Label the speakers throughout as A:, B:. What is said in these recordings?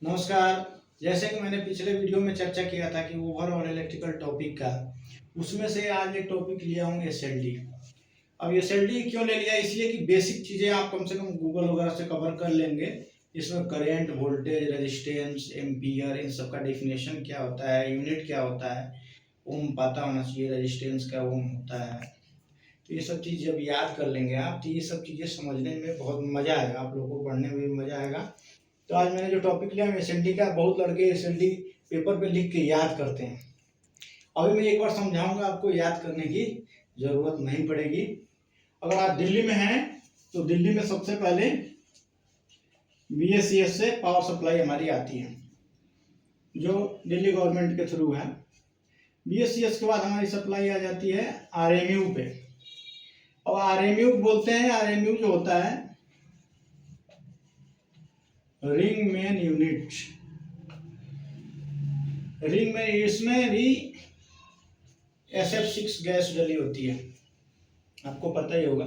A: नमस्कार। जैसे कि मैंने पिछले वीडियो में चर्चा किया था कि ओवरऑल इलेक्ट्रिकल टॉपिक का, उसमें से आज एक टॉपिक लिया हूँ एसएलडी। अब एसएलडी क्यों ले लिया? इसलिए कि बेसिक चीज़ें आप कम से कम गूगल वगैरह से कवर कर लेंगे। इसमें करंट, वोल्टेज, रेजिस्टेंस, एम्पियर, इन सब का डेफिनेशन क्या होता है, यूनिट क्या होता है, ओम पता होना चाहिए, रेजिस्टेंस का ओम होता है। तो ये सब चीज़ जब याद कर लेंगे आप, तो ये सब चीज़ें समझने में बहुत मज़ा आएगा, आप लोगों को पढ़ने में भी मज़ा आएगा। तो आज मैंने जो टॉपिक लिया एसएलडी का, बहुत लड़के एसएलडी पेपर पे लिख के याद करते हैं। अभी मैं एक बार समझाऊंगा, आपको याद करने की ज़रूरत नहीं पड़ेगी। अगर आप दिल्ली में हैं तो दिल्ली में सबसे पहले बीएससीएस से पावर सप्लाई हमारी आती है, जो दिल्ली गवर्नमेंट के थ्रू है। बीएससीएस के बाद हमारी सप्लाई आ जाती है आरएमयू पे। और आरएमयू बोलते हैं, आरएमयू जो होता है रिंग मेन यूनिट। रिंग में इसमें भी SF6 गैस डली होती है, आपको पता ही होगा।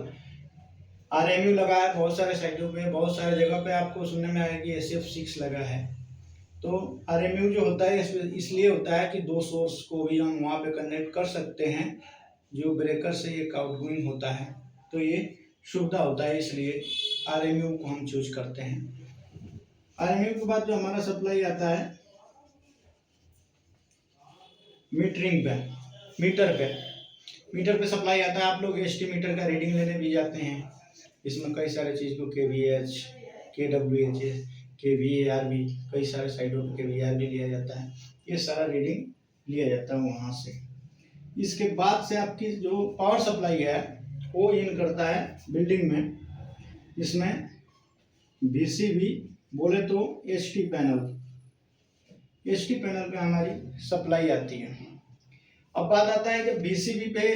A: आरएमयू लगा है बहुत सारे साइटों पे, बहुत सारे जगह पे आपको सुनने में आएगा कि SF6 लगा है। तो आरएमयू जो होता है इसलिए होता है कि दो सोर्स को भी हम वहाँ पे कनेक्ट कर सकते हैं, जो ब्रेकर से एक आउटगोइंग होता है। तो ये सुविधा होता है, इसलिए आरएमयू को हम चूज करते हैं। आरएमयू के बाद जो हमारा सप्लाई आता है मीटरिंग पे, मीटर पे सप्लाई आता है। आप लोग एसटी मीटर का रीडिंग लेने भी जाते हैं। इसमें कई सारे चीज़ को KVH, KWH, KVAR भी, कई सारे साइडों पर KVAR भी लिया जाता है। ये सारा रीडिंग लिया जाता है वहाँ से। इसके बाद से आपकी जो पावर सप्लाई है वो इन करता है बिल्डिंग में। इसमें VCB बोले तो HT पैनल पे हमारी सप्लाई आती है। अब बात आता है कि VCB पे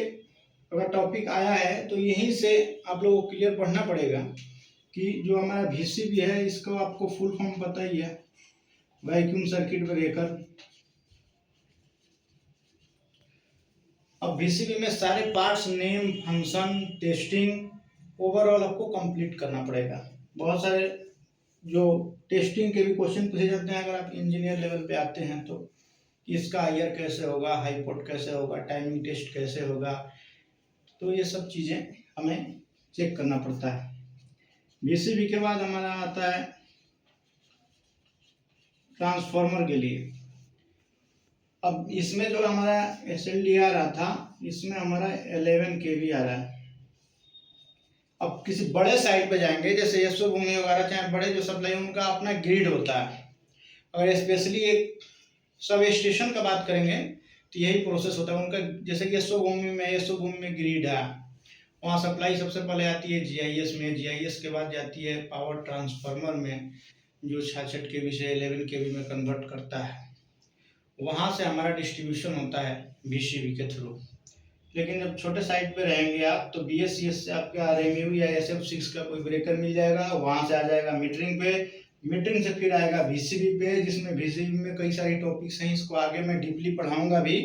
A: अगर टॉपिक आया है तो यहीं से आप लोगों को क्लियर पढ़ना पड़ेगा कि जो हमारा VCB है इसको आपको फुल फॉर्म पता ही है, वैक्यूम सर्किट ब्रेकर। अब VCB में सारे parts, name, function, testing overall आपको कंप्लीट करना पड़ेगा। बहुत सारे जो टेस्टिंग के भी क्वेश्चन पूछे जाते हैं अगर आप इंजीनियर लेवल पे आते हैं तो, इसका आईआर कैसे होगा, हाईपोर्ट कैसे होगा, टाइमिंग टेस्ट कैसे होगा। तो ये सब चीज़ें हमें चेक करना पड़ता है। VCB के बाद हमारा आता है ट्रांसफार्मर के लिए। अब इसमें जो हमारा SLD आ रहा था, इसमें हमारा 11 kV आ रहा है। अब किसी बड़े साइट पे जाएंगे, जैसे यशो भूमि वगैरह, चाहे बड़े जो सप्लाई, उनका अपना ग्रिड होता है। अगर स्पेशली एक सब स्टेशन का बात करेंगे तो यही प्रोसेस होता है उनका। जैसे कि यशो भूमि में ग्रिड है, वहाँ सप्लाई सबसे पहले आती है GIS में, GIS के बाद जाती है पावर ट्रांसफार्मर में, जो 66 kV से 11 kV में कन्वर्ट करता है। वहाँ से हमारा डिस्ट्रीब्यूशन होता है VCB के थ्रू। लेकिन जब छोटे साइट पे रहेंगे आप तो BSCS से आपके RMU या SF6 का कोई ब्रेकर मिल जाएगा, वहाँ से आ जाएगा मीटरिंग पे, मीटरिंग से फिर आएगा VCB पे, जिसमें VCB में कई सारी टॉपिक्स हैं, इसको आगे मैं डीपली पढ़ाऊँगा भी।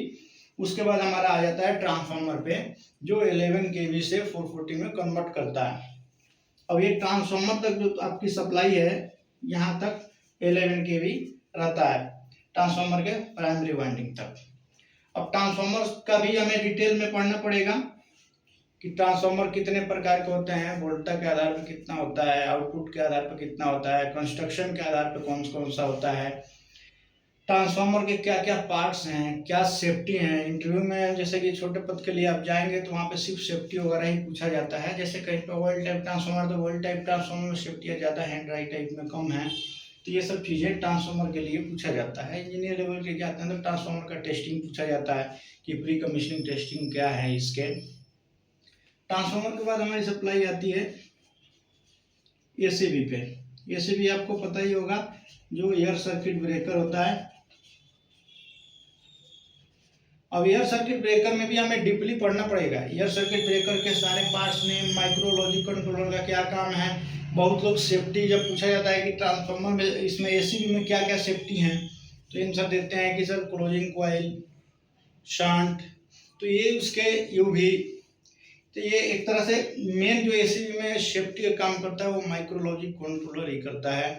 A: उसके बाद हमारा आ जाता है ट्रांसफार्मर पे, जो 11 kV से 440 में कन्वर्ट करता है। अब ये ट्रांसफार्मर तक जो आपकी सप्लाई है, यहाँ तक 11 kV रहता है, ट्रांसफार्मर के प्राइमरी वाइंडिंग तक। अब ट्रांसफार्मर का भी हमें डिटेल में पढ़ना पड़ेगा कि ट्रांसफार्मर कितने प्रकार के होते हैं, वोल्टा के आधार पर कितना होता है, आउटपुट के आधार पर कितना होता है, कंस्ट्रक्शन के आधार पर कौन कौन सा होता है, ट्रांसफार्मर के क्या क्या पार्ट्स हैं, क्या सेफ्टी हैं। इंटरव्यू में जैसे कि छोटे पद के लिए आप जाएंगे तो वहाँ पे सिर्फ सेफ्टी वगैरह ही पूछा जाता है। जैसे कहीं पर वर्ल्ड टाइप ट्रांसफार्मर, तो वर्ल्ड टाइप ट्रांसफार्मर में सेफ्टी ज़्यादा है, ड्राई टाइप में कम है। तो ये सब चीज़ें ट्रांसफार्मर के लिए पूछा जाता है। इंजीनियर लेवल के जाते हैं तो ट्रांसफार्मर का टेस्टिंग पूछा जाता है कि प्री कमीशनिंग टेस्टिंग क्या है इसके। ट्रांसफार्मर के बाद हमारी सप्लाई आती है ACB पे। ACB आपको पता ही होगा, जो एयर सर्किट ब्रेकर होता है। अब एयर सर्किट ब्रेकर में भी हमें डीपली पढ़ना पड़ेगा। एयर सर्किट ब्रेकर के सारे पार्ट्स, नेम, माइक्रोलॉजिक कंट्रोलर का क्या काम है। बहुत लोग सेफ्टी जब पूछा जाता है कि ट्रांसफार्मर में, इसमें ACB में क्या क्या सेफ्टी हैं, तो इन सब देते हैं कि सर क्लोजिंग कॉइल, शंट, तो ये उसके UV। तो ये एक तरह से मेन जो ACB में सेफ्टी का काम करता है वो माइक्रोलॉजिक कंट्रोलर ही करता है।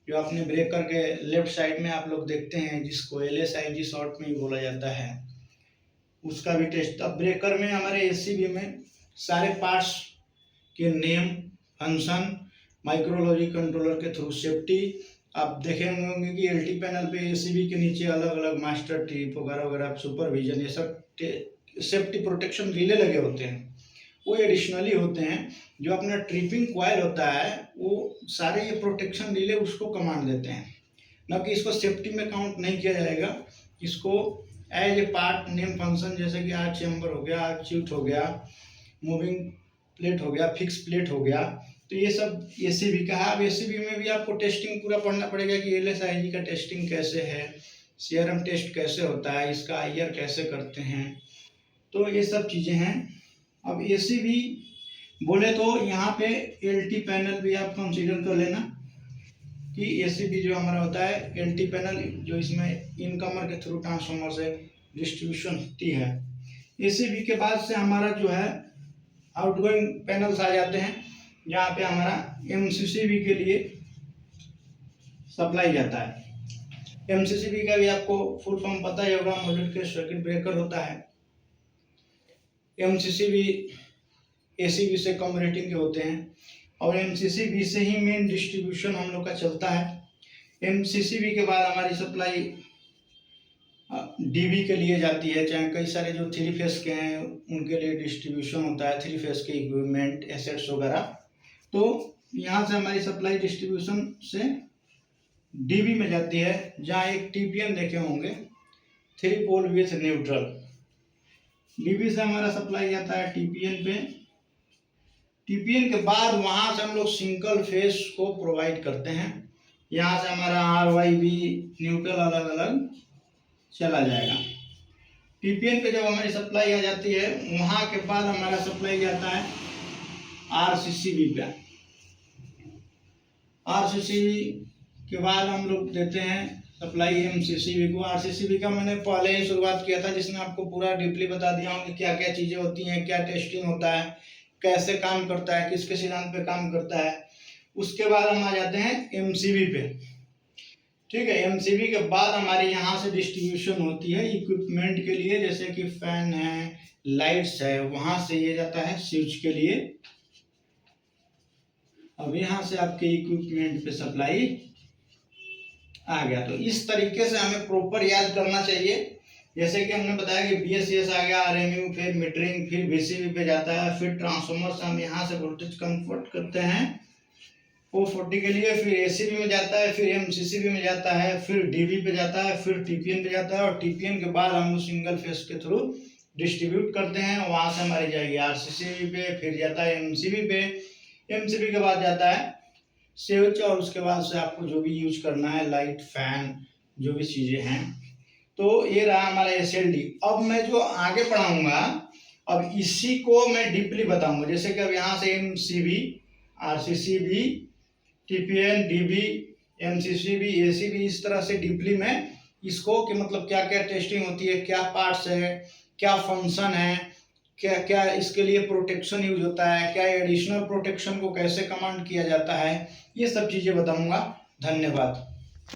A: जो अपने ब्रेकर के लेफ्ट साइड में आप लोग देखते हैं, जिसको LSIG शॉर्ट में ही बोला जाता है, उसका भी टेस्ट। अब ब्रेकर में हमारे ACB में सारे पार्ट्स के नेम, फंक्शन, माइक्रोलॉजी कंट्रोलर के थ्रू सेफ्टी, आप देखे होंगे कि LT पैनल पे ACB के नीचे अलग अलग मास्टर टिप वगैरह वगैरह, सुपरविजन, ये सब सेफ्टी प्रोटेक्शन रिले लगे होते हैं। वो एडिशनली होते हैं। जो अपना ट्रिपिंग कॉइल होता है वो सारे ये प्रोटेक्शन रिले उसको कमांड देते हैं, न कि इसको सेफ्टी में काउंट नहीं किया जाएगा। इसको as a part name function, जैसे कि आर्च चैम्बर हो गया, आर्च च्यूट हो गया, मूविंग प्लेट हो गया, फिक्स प्लेट हो गया, तो ये सब ACB का है। अब ACB में भी आपको टेस्टिंग पूरा पढ़ना पड़ेगा कि LSIG का टेस्टिंग कैसे है, CRM टेस्ट कैसे होता है, इसका IR कैसे करते हैं, तो ये सब चीज़ें हैं। अब ACB बोले तो यहाँ पे LT पैनल भी आप कंसीडर कर लेना कि ACB जो हमारा होता है LT पैनल, जो इसमें इनकमर के थ्रू ट्रांसफार्मर से डिस्ट्रीब्यूशन होती है। ACB के बाद से हमारा जो है आउटगोइंग पैनल्स आ जाते हैं, जहाँ पे हमारा MCCB के लिए सप्लाई जाता है। MCCB का भी आपको फुल फॉर्म पता ही होगा, मॉड्यूलेटेड सर्किट ब्रेकर होता है। MCCB ACB से कम रेटिंग के होते हैं और MCCB से ही मेन डिस्ट्रीब्यूशन हम लोग का चलता है। MCCB के बाद हमारी सप्लाई DB के लिए जाती है, चाहे कई सारे जो 3 फेस के हैं उनके लिए डिस्ट्रीब्यूशन होता है, 3 फेस के इक्विपमेंट, एसेट्स वगैरह। तो यहाँ से हमारी सप्लाई डिस्ट्रीब्यूशन से DB में जाती है, जहाँ एक TPN देखे होंगे, 3 पोल विथ न्यूट्रल। DB से हमारा सप्लाई जाता है TPN पे। TPN के बाद वहाँ से हम लोग सिंगल फेस को प्रोवाइड करते हैं। यहाँ से हमारा RYB न्यूट्रल अलग अलग चला जाएगा। TPN पे जब हमारी सप्लाई आ जाती है, वहाँ के बाद हमारा सप्लाई जाता है RCCB पे। RCCB के बाद हम लोग देते हैं सप्लाई MCCB को। RCCB का मैंने पहले ही शुरुआत किया था, जिसमें आपको पूरा डीपली बता दिया हूँ कि क्या क्या चीज़ें होती हैं, क्या टेस्टिंग होता है, कैसे काम करता है, किसके सिद्धांत पे काम करता है। उसके बाद हम आ जाते हैं MCB पे। ठीक है, MCB के बाद हमारे यहाँ से डिस्ट्रीब्यूशन होती है इक्विपमेंट के लिए, जैसे कि फैन है, लाइट्स है, वहाँ से ये जाता है स्विच के लिए। अब यहाँ से आपके इक्विपमेंट पे सप्लाई आ गया। तो इस तरीके से हमें प्रॉपर याद करना चाहिए। जैसे कि हमने बताया कि BSCS आ गया, RMU, फिर मीटरिंग, फिर VCB पे जाता है, फिर ट्रांसफार्मर से हम यहाँ से वोल्टेज कन्वर्ट करते हैं 440 के लिए, फिर ACB में जाता है, फिर MCCB में जाता है, फिर DB पे जाता है, फिर TPN पे जाता है, और TPN के बाद हम सिंगल फेस के थ्रू डिस्ट्रीब्यूट करते हैं। वहाँ से हमारी जाएगी RCCB पे, फिर जाता है MCB पे, MCB के बाद जाता है स्विच, और उसके बाद से आपको जो भी यूज करना है, लाइट, फैन, जो भी चीज़ें हैं। तो ये रहा हमारा SLD। अब मैं जो आगे पढ़ाऊंगा, अब इसी को मैं डीपली बताऊंगा। जैसे कि अब यहाँ से MCB, RCCB, TPN, DB, MCCB, ACB, इस तरह से डीपली मैं इसको कि मतलब क्या क्या टेस्टिंग होती है, क्या पार्ट्स है, क्या फंक्शन है, क्या क्या इसके लिए प्रोटेक्शन यूज होता है, क्या एडिशनल प्रोटेक्शन को कैसे कमांड किया जाता है, ये सब चीज़ें बताऊंगा। धन्यवाद।